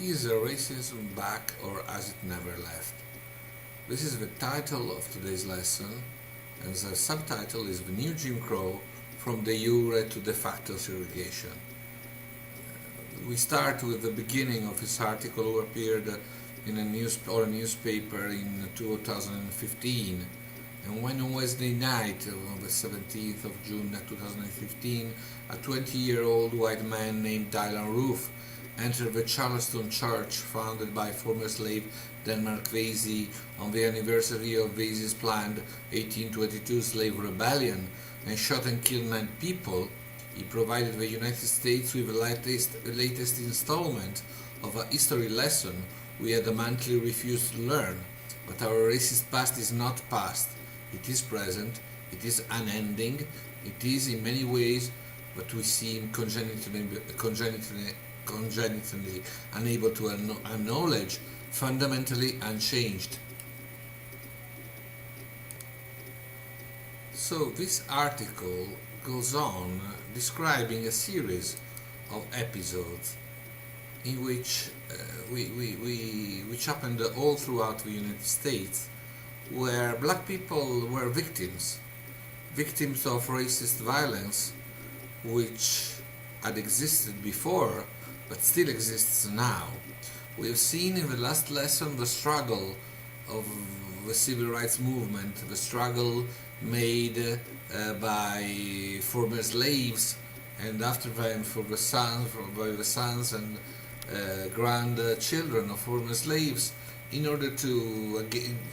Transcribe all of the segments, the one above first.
Is racism back or has it never left? This is the title of today's lesson, and the subtitle is The New Jim Crow from de jure to de facto segregation. We start with the beginning of his article, who appeared in a newspaper in 2015. And when on Wednesday night, on the 17th of June 2015, a 20-year-old white man named Dylan Roof entered the Charleston Church, founded by former slave Denmark Vesey on the anniversary of Vesey's planned 1822 slave rebellion, and shot and killed 9 people, he provided the United States with the latest installment of a history lesson we adamantly refused to learn. But our racist past is not past. It is present, it is unending, it is in many ways what we seem congenitally unable to acknowledge, fundamentally unchanged. So this article goes on describing a series of episodes in which which happened all throughout the United States, where black people were victims of racist violence, which had existed before but still exists now. We have seen in the last lesson the struggle of the civil rights movement, the struggle made by former slaves, and after them by the sons and grandchildren of former slaves, in order to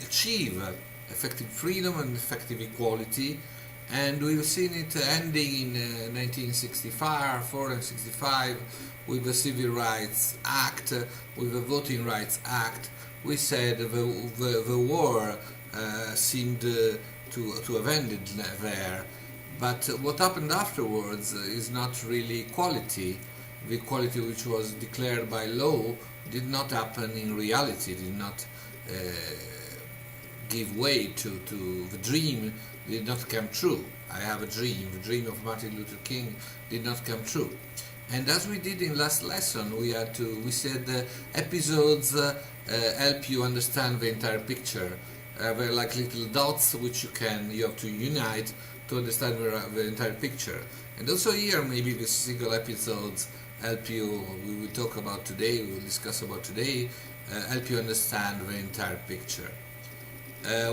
achieve effective freedom and effective equality. And we've seen it ending in 1964 and 65 with the Civil Rights Act, with the Voting Rights Act. We said the war seemed to have ended there. But what happened afterwards is not really equality. The equality which was declared by law did not happen in reality, did not give way to the dream, did not come true. I have a dream, the dream of Martin Luther King did not come true. And as we did in last lesson, we said episodes help you understand the entire picture. They're like little dots which you have to unite to understand the entire picture. And also here, maybe the single episodes help you, we will talk about today, we will discuss about today, help you understand the entire picture.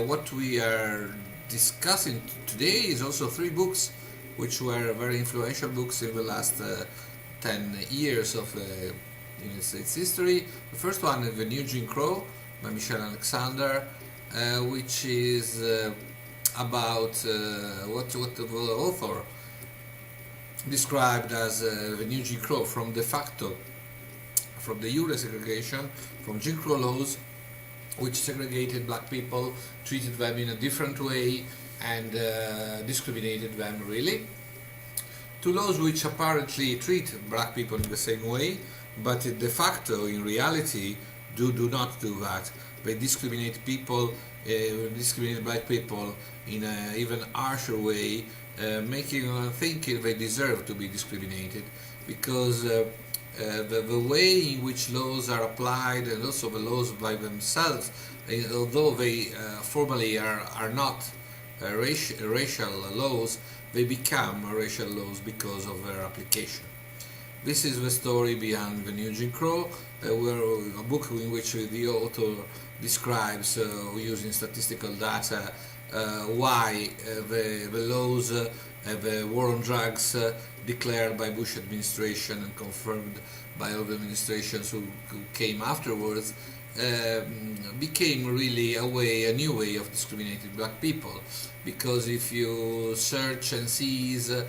What we are discussing today is also 3 books which were very influential books in the last 10 years of United States history. The first one is The New Jim Crow by Michelle Alexander, which is about what the author described as the new Jim Crow, from de facto, from de jure segregation, from Jim Crow laws which segregated black people, treated them in a different way, and discriminated them really, to laws which apparently treat black people in the same way, but de facto, in reality, do not do that. They discriminate people, discriminate black people in an even harsher way, making them think they deserve to be discriminated, because the way in which laws are applied, and also the laws by themselves, although they formally are not racial laws, they become racial laws because of their application. This is the story behind The New Jim Crow, a book in which the author describes, using statistical data, why the laws, the war on drugs declared by Bush administration and confirmed by all the administrations who came afterwards, became really a new way of discriminating black people. Because if you search and seize more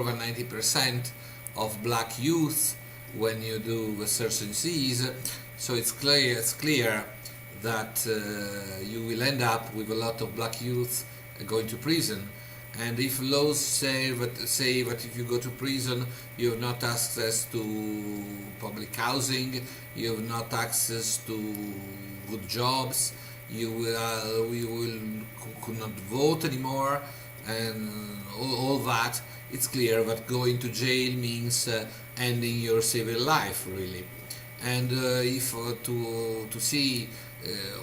than 90% of black youth when you do the search and seize, so it's clear that you will end up with a lot of black youth going to prison. And if laws say that if you go to prison, you have not access to public housing, you have not access to good jobs, you could not vote anymore, and all that, it's clear that going to jail means ending your civil life, really. And if to see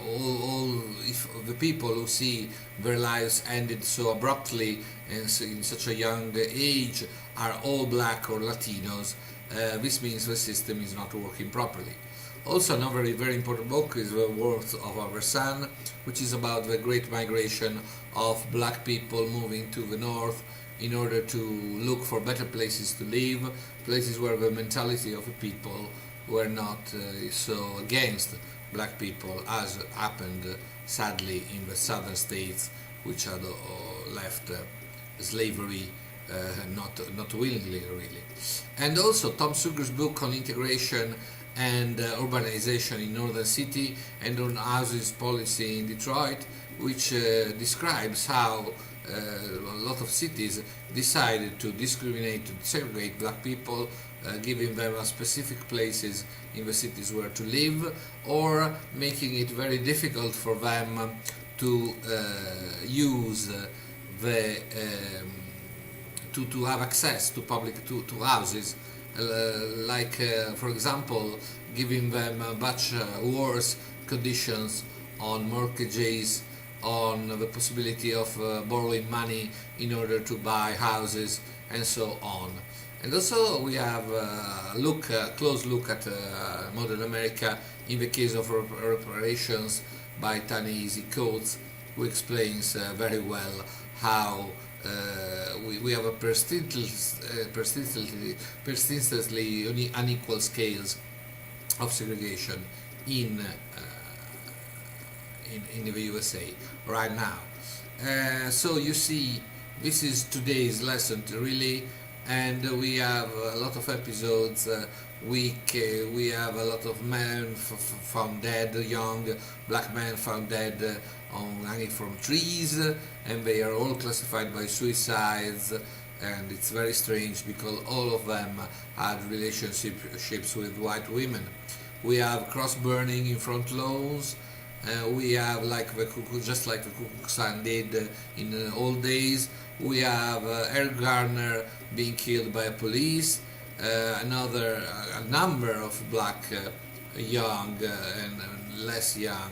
all if the people who see their lives ended so abruptly and in such a young age are all black or Latinos, this means the system is not working properly. Also, another very important book is The Worth of Our Sun, which is about the great migration of black people moving to the north in order to look for better places to live, places where the mentality of the people were not so against black people as happened sadly in the southern states, which had left slavery not willingly, really. And also Tom Sugar's book on integration and urbanization in Northern City and on houses policy in Detroit, which describes how a lot of cities decided to discriminate, to segregate black people, giving them specific places in the cities where to live, or making it very difficult for them to use the to have access to public to houses, like for example giving them much worse conditions on mortgages, on the possibility of borrowing money in order to buy houses, and so on. And also we have a close look at modern America in the case of reparations by Ta-Nehisi Coates, who explains very well how we have a persistently unequal scales of segregation in the USA right now. So you see, this is today's lesson really, and we have a lot of episodes. We have a lot of men found dead, young black men found dead hanging from trees, and they are all classified by suicides, and it's very strange because all of them had relationships with white women. We have cross burning in front lawns. We have just like the Ku Klux Klan did in the old days. We have Eric Garner being killed by police. A number of black young and less young,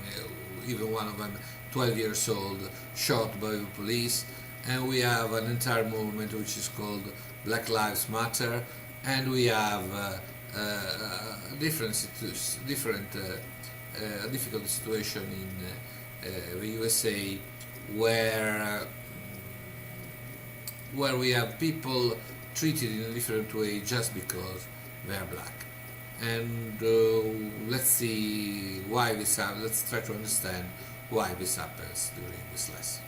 even one of them 12 years old, shot by the police. And we have an entire movement which is called Black Lives Matter, and we have a difficult situation in the USA where we have people treated in a different way just because they are black. And let's see why this happens. Let's try to understand why this happens during this lesson.